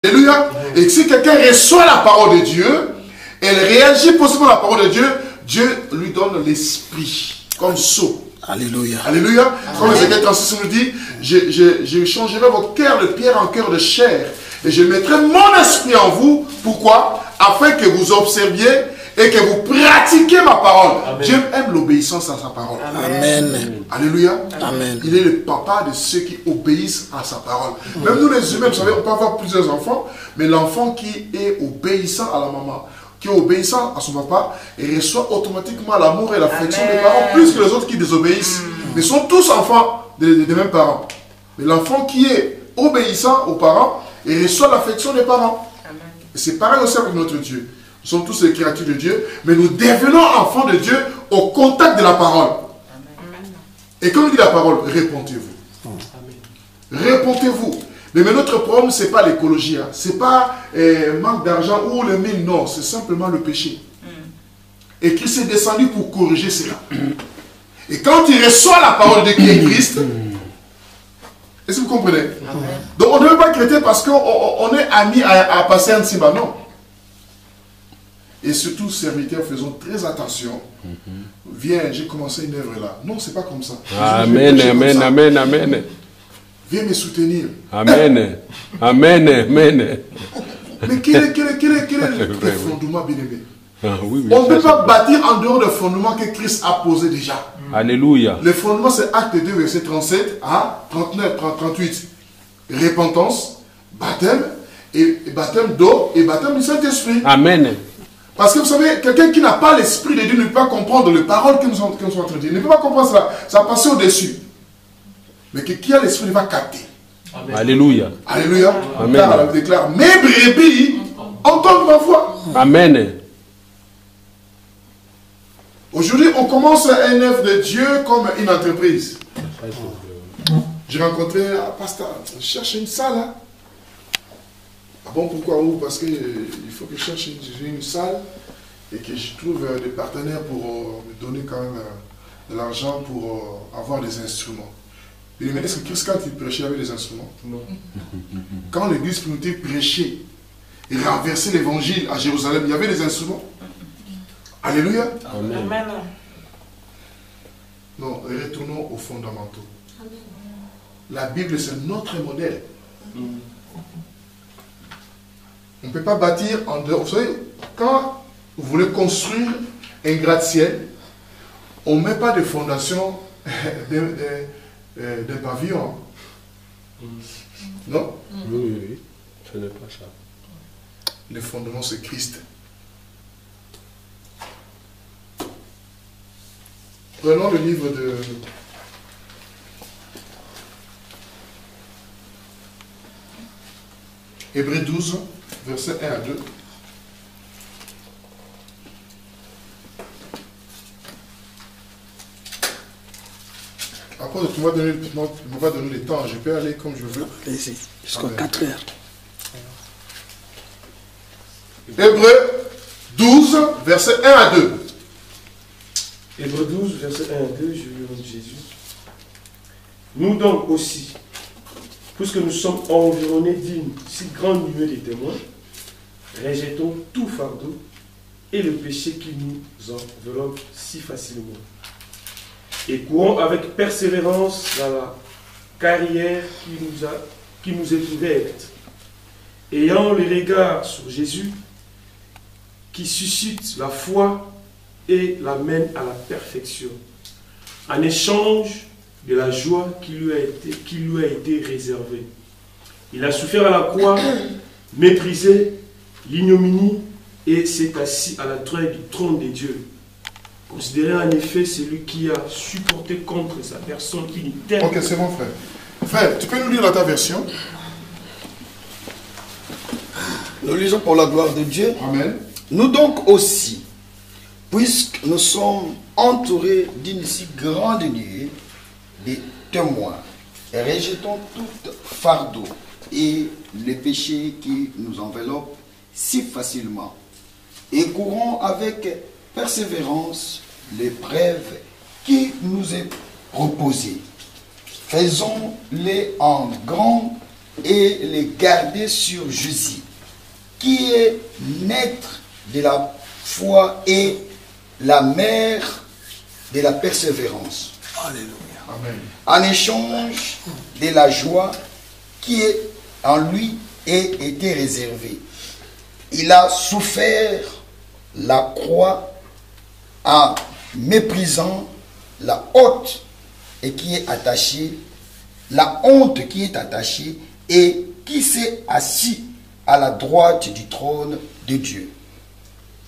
Alléluia. Et si quelqu'un reçoit la parole de Dieu, elle réagit positivement à la parole de Dieu, Dieu lui donne l'esprit comme sceau. Alléluia. Alléluia. Comme Ézéchiel 36 nous dit, je changerai votre cœur de pierre en cœur de chair. Et je mettrai mon esprit en vous. Pourquoi? Afin que vous observiez et que vous pratiquiez ma parole. Amen. Dieu aime l'obéissance à sa parole. Amen. Alléluia. Amen. Il est le papa de ceux qui obéissent à sa parole. Même nous les humains, vous savez, on peut avoir plusieurs enfants, mais l'enfant qui est obéissant à la maman, qui est obéissant à son papa, il reçoit automatiquement l'amour et l'affection des parents, plus que les autres qui désobéissent. Mais ils sont tous enfants des mêmes parents. Mais l'enfant qui est obéissant aux parents, il reçoit l'affection des parents. Et c'est pareil aussi avec notre Dieu. Nous sommes tous les créatures de Dieu, mais nous devenons enfants de Dieu au contact de la parole. Amen. Et comme dit la parole, répondez-vous. Répondez-vous. Mais notre problème, ce n'est pas l'écologie, hein. Ce n'est pas manque d'argent ou le mine, non, c'est simplement le péché. Et Christ est descendu pour corriger cela. Et quand il reçoit la parole de qui est Christ, est-ce que vous comprenez? Amen. Donc on ne veut pas chrétien parce qu'on est amis à passer un ciba, non. Et surtout, serviteurs, faisons très attention. Viens, j'ai commencé une œuvre là. Non, c'est pas comme ça. Amen, amen, amen, amen. Viens me soutenir. Amen, amen, amen. Mais quel est le fondement, bien-aimé? Oui, on ne peut pas bâtir en dehors du fondement que Christ a posé déjà. Alléluia. Le fondement, c'est Acte 2, verset 37 à 39, 38. Repentance, baptême, et baptême d'eau, et baptême du Saint-Esprit. Amen. Parce que vous savez, quelqu'un qui n'a pas l'Esprit de Dieu ne peut pas comprendre les paroles que nous sommes en train de dire. Il ne peut pas comprendre cela. Ça va passer au-dessus. Mais qui a l'Esprit va capter. Amen. Alléluia. Alléluia. Amen. Car elle déclare, mes brebis entendent ma voix. Amen. Aujourd'hui, on commence une œuvre de Dieu comme une entreprise. J'ai rencontré un pasteur, je cherche une salle. Hein. Ah bon, pourquoi? Parce qu'il faut que je cherche une salle et que je trouve des partenaires pour me donner quand même de l'argent pour avoir des instruments. Il me dit, est-ce que Christ, quand il prêchait, avait des instruments? Non. Quand l'église primitive prêchait et renversait l'évangile à Jérusalem, il y avait des instruments? Alléluia. Amen. Non, retournons aux fondamentaux. Amen. La Bible, c'est notre modèle. On ne peut pas bâtir en dehors. Vous savez, quand vous voulez construire un gratte-ciel, on ne met pas de fondation d'un pavillon. Non? Oui, ce n'est pas ça. Le fondement, c'est Christ. Prenons le livre de Hébreux 12, versets 1 à 2. Après, tu m'as donné le temps, je peux aller comme je veux. Allez-y, jusqu'à 4 heures. Hébreux 12, versets 1 à 2. Hébreux 12, verset 1 à 2, je vais lire Jésus. Nous donc aussi, puisque nous sommes environnés d'une si grande nuée de témoins, rejetons tout fardeau et le péché qui nous enveloppe si facilement. Et courons avec persévérance dans la carrière qui nous est ouverte, ayant les regards sur Jésus, qui suscite la foi et l'amène à la perfection, en échange de la joie qui lui a été réservée. Il a souffert à la croix, méprisé l'ignominie et s'est assis à la droite du trône de Dieu. Considérez en effet celui qui a supporté contre sa personne qui nous terre. Ok, c'est bon, frère. Frère, tu peux nous lire dans ta version? Nous lisons pour la gloire de Dieu. Amen. Nous donc aussi, puisque nous sommes entourés d'une si grande nuée de témoins, et rejetons tout fardeau et les péchés qui nous enveloppent si facilement, et courons avec persévérance l'épreuve qui nous est proposée. Faisons-les en grand et les garder sur Jésus, qui est maître de la foi et la mère de la persévérance. Alléluia. Amen. En échange de la joie qui est en lui et était réservée. Il a souffert la croix en méprisant la honte et qui est attachée, la honte qui est attachée et qui s'est assis à la droite du trône de Dieu.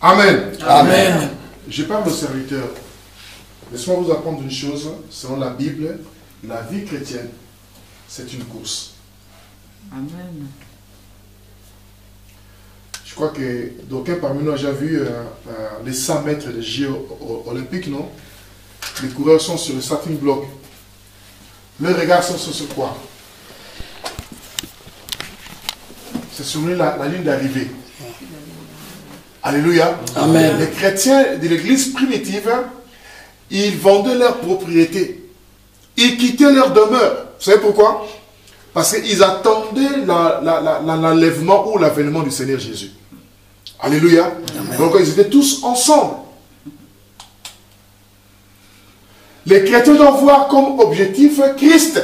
Amen. Amen. Je parle aux serviteurs. Laissez-moi vous apprendre une chose. Selon la Bible, la vie chrétienne, c'est une course. Amen. Je crois que d'aucuns parmi nous ont déjà vu les 100 mètres de JO olympiques, non? Les coureurs sont sur le starting block. Leurs regards sont sur ce quoi? C'est sur la ligne d'arrivée. Alléluia. Amen. Les chrétiens de l'église primitive, ils vendaient leur propriété. Ils quittaient leur demeure. Vous savez pourquoi? Parce qu'ils attendaient l'enlèvement ou l'avènement du Seigneur Jésus. Alléluia. Amen. Donc ils étaient tous ensemble. Les chrétiens doivent voir comme objectif Christ.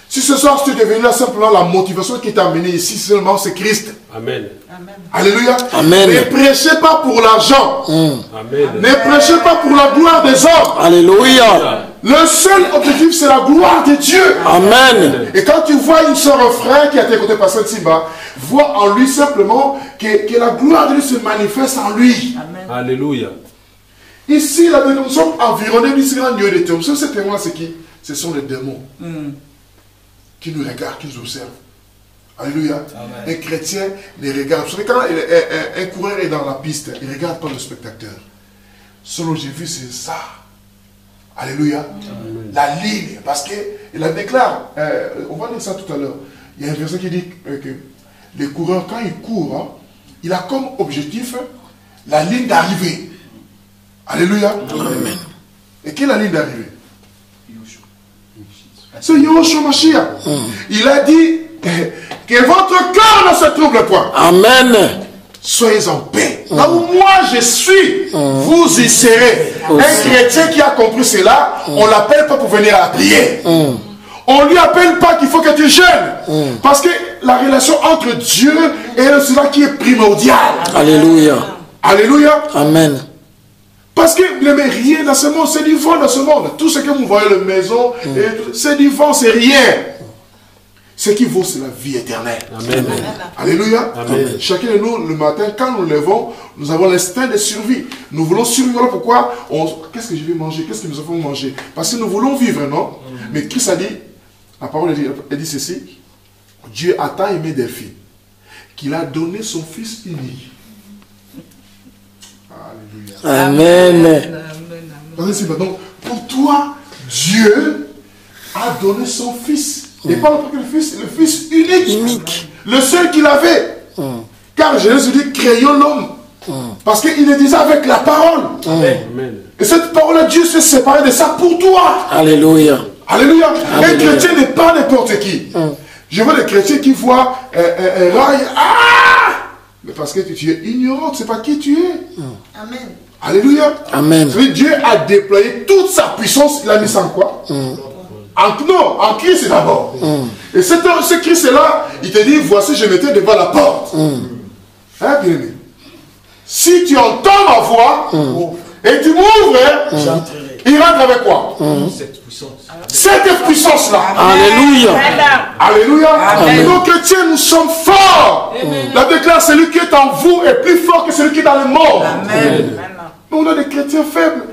Si ce soir tu es devenu là simplement la motivation qui t'a amené ici, seulement c'est Christ. Amen. Amen. Alléluia. Amen. Ne prêchez pas pour l'argent. Amen. Ne prêchez pas pour la gloire des hommes. Alléluia. Le seul objectif, c'est la gloire de Dieu. Amen. Et quand tu vois une soeur, un frère qui a été écouté par Saint-Simba, vois en lui simplement que la gloire de Dieu se manifeste en lui. Amen. Alléluia. Ici, là, nous sommes environnés d'un si grand lieu de témoins. Ces témoins, c'est qui? Ce sont les démons qui nous regardent, qui nous observent. Alléluia. Amen. Un chrétien les regarde. Vous savez, quand un coureur est dans la piste, il ne regarde pas le spectateur. Ce que j'ai vu, c'est ça. Alléluia. Amen. La ligne. Parce qu'il la déclare. On va dire ça tout à l'heure. Il y a un verset qui dit que les coureurs, quand ils courent, hein, il a comme objectif la ligne d'arrivée. Alléluia. Amen. Et quelle est la ligne d'arrivée? C'est Yahushua Mashiach. Il a dit que votre cœur ne se trouble point. Amen. Soyez en paix. Là où moi je suis, vous y serez. Un chrétien qui a compris cela, on ne l'appelle pas pour venir à la prière. On ne lui appelle pas qu'il faut que tu jeûnes. Parce que la relation entre Dieu et cela qui est primordial. Alléluia. Alléluia. Amen. Parce que vous n'aimez rien dans ce monde, c'est du vent dans ce monde. Tout ce que vous voyez, la maison, c'est du vent, c'est rien. Ce qui vaut, c'est la vie éternelle. Amen. Alléluia. Amen. Chacun de nous, le matin, quand nous nous levons, nous avons l'instinct de survie. Nous voulons survivre. Voilà pourquoi qu'est-ce que je vais manger? Qu'est-ce que nous avons manger? Parce que nous voulons vivre, non? Mais Christ a dit, la parole elle dit ceci: Dieu a tant aimé des filles qu'il a donné son Fils unique. Alléluia. Amen. Donc, pour toi, Dieu a donné son Fils. Et pas n'importe quel Fils, le Fils unique. Le seul qu'il avait. Car Jésus dit, créons l'homme. Parce qu'il le disait avec la parole. Amen. Et cette parole, Dieu s'est séparé de ça pour toi. Alléluia. Alléluia. Alléluia. Un chrétien n'est pas n'importe qui. Je vois des chrétiens qui voient un rail. Ah! Mais parce que tu es ignorant, tu ne sais pas qui tu es. Amen. Alléluia. Amen. Dieu a déployé toute sa puissance. Il a mis ça en quoi? En Christ d'abord. Et ce Christ-là, il te dit, voici, je m'étais devant la porte. Hein, bien aimé? Si tu entends ma voix, et tu m'ouvres, il rentre avec quoi? Cette puissance-là. Alléluia. Alléluia. Amen. Nous, chrétiens, nous sommes forts. La déclare, celui qui est en vous est plus fort que celui qui est dans le monde. Amen. Nous, on a des chrétiens faibles.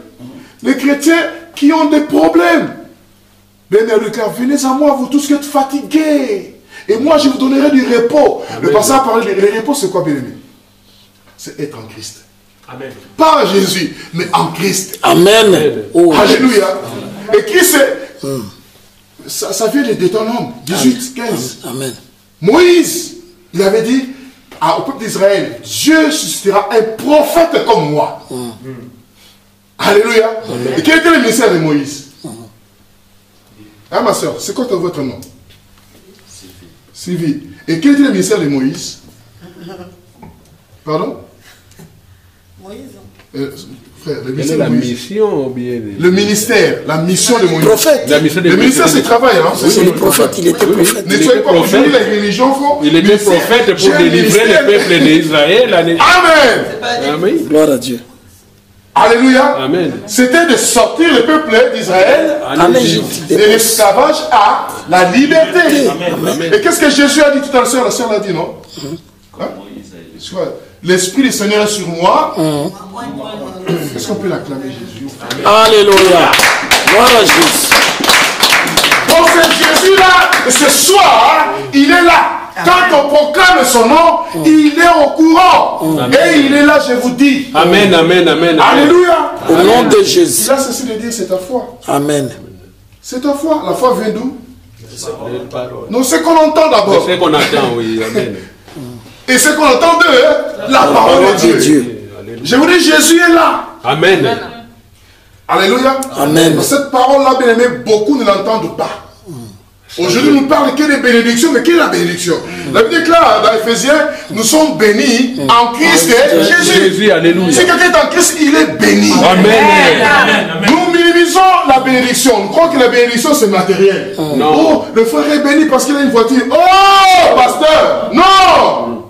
Des chrétiens qui ont des problèmes. Bien, venez à moi, vous tous qui êtes fatigués. Et moi, je vous donnerai du repos. Le passage parle du repos, c'est quoi, bien aimé? C'est être en Christ. Amen. Pas en Jésus, mais en Christ. Amen. Oh. Alléluia. Et Christ, ça vient de Deutéronome 18, 15. Amen. Moïse, il avait dit au peuple d'Israël, Dieu suscitera un prophète comme moi. Alléluia. Et quel était le ministère de Moïse? Hein, ma soeur, c'est quoi votre nom? Sylvie. Et quel était le ministère de Moïse? Pardon? Moïse. Frère, le Quelle est ministère la de Moïse. mission ou bien Le ministère, la mission de Moïse. Prophète. La mission de Le ministère, c'est Moïse. travail. Hein, Oui, le prophète, il était prophète. Ne soyez pas aujourd'hui les religions font. Il était prophète pour délivrer le peuple d'Israël. Amen. Amen. Gloire à Dieu. Alléluia. Amen. C'était de sortir le peuple d'Israël En Égypte. de l'esclavage à la liberté. Amen. Et qu'est-ce que Jésus a dit tout à l'heure? La sœur l'a dit, non? Hein? L'Esprit du Seigneur est sur moi. Est-ce qu'on peut l'acclamer Jésus? Alléluia. Gloire à Jésus. Donc c'est Jésus-là, et ce soir, il est là. Quand on proclame son nom, il est au courant. Et il est là, je vous dis. Amen, amen, amen. Alléluia. Au nom de Jésus. Il a cessé de dire, c'est ta foi. Amen. C'est ta foi. La foi vient d'où? Non, c'est qu'on entend d'abord. C'est ce qu'on attend, oui. Amen. Et ce qu'on entend d'eux, la parole de Dieu. Je vous dis, Jésus est là. Amen. Alléluia. Amen. Cette parole-là, bien aimé, beaucoup ne l'entendent pas. Aujourd'hui, nous parle que des bénédictions, mais quelle est la bénédiction? La Bible déclare dans Ephésiens, nous sommes bénis en Christ et Jésus. Jésus, alléluia. Si quelqu'un est en Christ, il est béni. Amen. Nous minimisons la bénédiction. Nous croyons que la bénédiction, c'est matériel. Non. Oh, le frère est béni parce qu'il a une voiture. Oh, pasteur, non.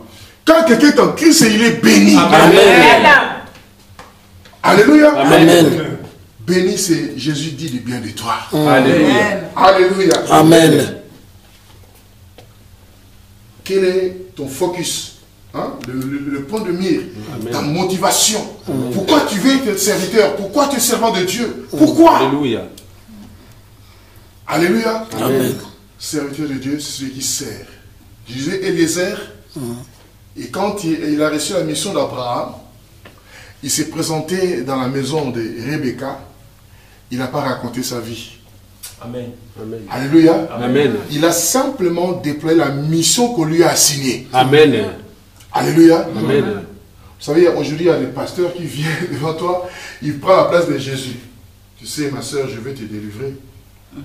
Quand quelqu'un est en Christ, il est béni. Amen. Alléluia. Amen. Béni, c'est Jésus dit du bien de toi. Alléluia. Alléluia. Amen. Quel est ton focus, hein? Le point de mire, ta motivation? Pourquoi tu veux être serviteur? Pourquoi tu es servant de Dieu? Pourquoi? Alléluia. Alléluia. Amen. Serviteur de Dieu, c'est celui qui sert. Je disais Eliezer, et quand il a reçu la mission d'Abraham, il s'est présenté dans la maison de Rebecca, il n'a pas raconté sa vie. Amen. Amen. Alléluia. Amen. Il a simplement déployé la mission qu'on lui a assignée. Amen. Alléluia. Amen. Vous savez, aujourd'hui, il y a des pasteurs qui viennent devant toi, ils prennent la place de Jésus. Tu sais, ma soeur, je vais te délivrer.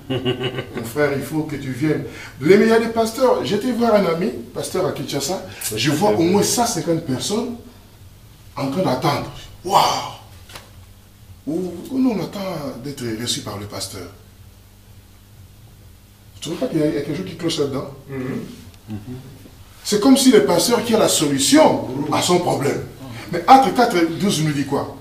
Mon frère, il faut que tu viennes. Mais il y a des pasteurs. J'étais voir un ami, pasteur à Kinshasa, je vois au moins 150 personnes en train d'attendre. Waouh! Ou nous, on attend d'être reçu par le pasteur. Tu ne vois pas qu'il y a quelque chose qui cloche là-dedans? C'est comme si le pasteur qui a la solution à son problème. Mais Actes 4, 12 nous dit quoi?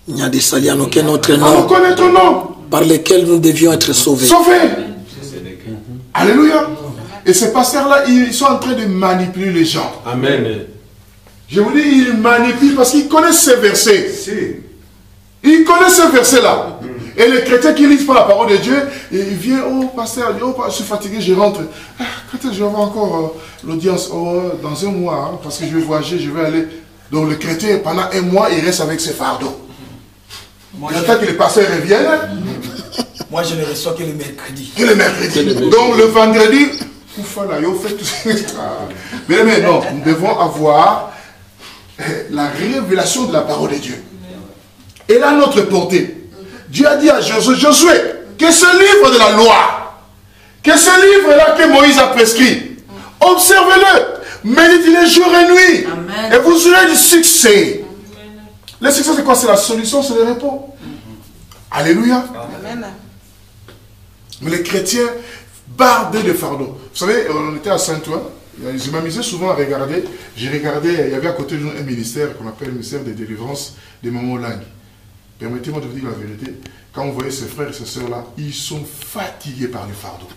Il n'y a des saluts en aucun autre On nom connaît ton nom. par lesquels nous devions être sauvés. Sauvés. Alléluia. Et ces pasteurs-là, ils sont en train de manipuler les gens. Amen. Je vous dis, ils manipulent parce qu'ils connaissent ces versets. Ils connaissent ces versets-là. Et les chrétiens qui lisent pas la parole de Dieu, ils viennent, oh pasteur, je suis fatigué, je rentre. Ah, quand est-ce que je vais avoir encore l'audience? Oh, dans un mois, hein, parce que je vais voyager, je vais aller. Donc le chrétien, pendant un mois, il reste avec ses fardeaux. J'attends que les pasteurs reviennent. Moi, je ne reçois que le mercredi. Que le mercredi. Donc le vendredi, fait tout ça. Mais non, nous devons avoir la révélation de la parole de Dieu. Et là, notre portée. Dieu a dit à Josué que ce livre de la loi, que ce livre-là que Moïse a prescrit, observez-le, méditez-le jour et nuit, et vous aurez du succès. Le succès, c'est quoi? C'est la solution, c'est le repos. Alléluia. Amen. Mais les chrétiens bardés de fardeaux. Vous savez, on était à Saint-Ouen, je m'amusais souvent à regarder. J'ai regardé, il y avait à côté de nous un ministère qu'on appelle le ministère de délivrance des mamans langues. Permettez-moi de vous dire la vérité, quand vous voyez ces frères et ces sœurs-là, ils sont fatigués par les fardeaux.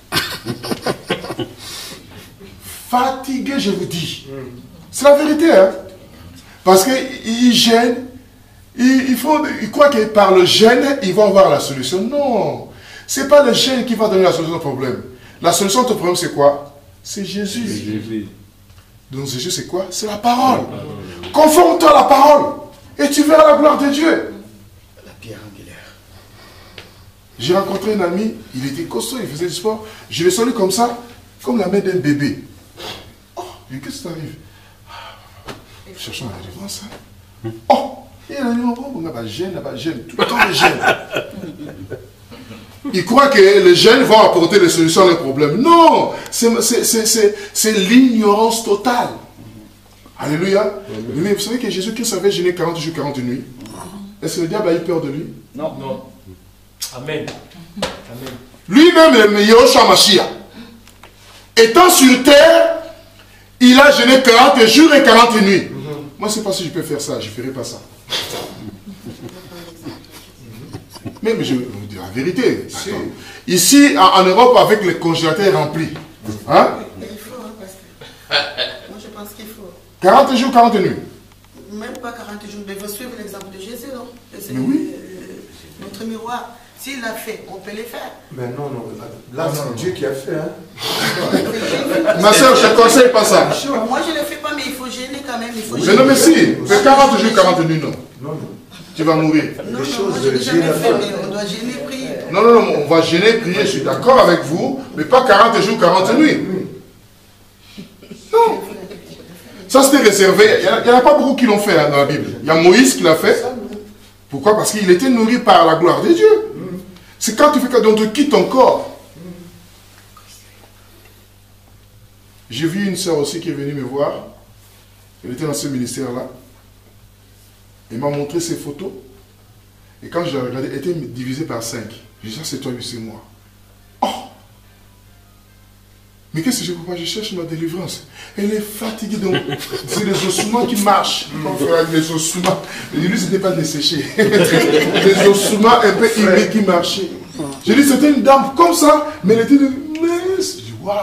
Fatigués, je vous dis. C'est la vérité, hein. Parce qu'ils gênent, ils croient que par le gêne, ils vont avoir la solution. Non, ce n'est pas le gêne qui va donner la solution au problème. La solution au problème, c'est quoi? C'est Jésus. Donc Jésus, c'est quoi? C'est la parole. Conforme-toi à la parole et tu verras la gloire de Dieu. Pierre angulaire. J'ai rencontré un ami, il était costaud, il faisait du sport. Je l'ai salué comme ça, comme la main d'un bébé. Oh, qu'est-ce qui t'arrive? Cherchons la délivrance. Oh, il a dit, oh, on a pas gêne, tout le temps de gêne. Ils croient que les jeunes vont apporter les solutions à leurs problèmes. Non, c'est l'ignorance totale. Alléluia. Mais vous savez que Jésus-Christ avait jeûné 40 jours, 40 nuits. Est-ce que le diable a eu peur de lui? Non. Non. Amen. Amen. Lui-même, Yahushua Mashiach, étant sur terre, il a jeûné 40 jours et 40 nuits. Moi, je ne sais pas si je peux faire ça, je ne ferai pas ça. Mais je vais vous dire la vérité. Ici, en Europe, avec les congélateurs remplis. Hein? Il faut, hein, parce que moi je pense qu'il faut. 40 jours, 40 nuits. Même pas 40 jours, mais il faut suivre l'exemple de Jésus, non? C'est Mais oui. notre miroir. S'il l'a fait, on peut les faire. Mais non, non. Là, c'est Dieu qui a fait. Hein. Ma soeur, je ne conseille pas ça. Moi je ne le fais pas, mais il faut gêner quand même. Il faut Mais non, mais si. Mais 40 jours, 40 nuits, non. Non, non. Tu vas mourir. Non, non, moi je n'ai jamais fait, mais on doit gêner, prier. Non, non, non, on va gêner, prier, je suis d'accord avec vous, mais pas 40 jours, 40 nuits. Non. Ça, c'était réservé. Il n'y en a pas beaucoup qui l'ont fait hein, dans la Bible. Il y a Moïse qui l'a fait. Pourquoi? Parce qu'il était nourri par la gloire de Dieu. C'est quand tu fais qu'on te quitte ton corps. J'ai vu une sœur aussi qui est venue me voir. Elle était dans ce ministère-là. Elle m'a montré ses photos. Et quand je l'ai regardée, elle était divisée par 5. J'ai dit, ça c'est toi, lui c'est moi. Oh! Mais qu'est-ce que je peux pas? Je cherche ma délivrance. Elle est fatiguée. C'est les ossements qui marchent. Les ossements. Lui, ce n'était pas desséché. Les ossements un peu humés qui marchaient. J'ai dit, c'était une dame comme ça, mais elle était de mince. J'ai dit, waouh!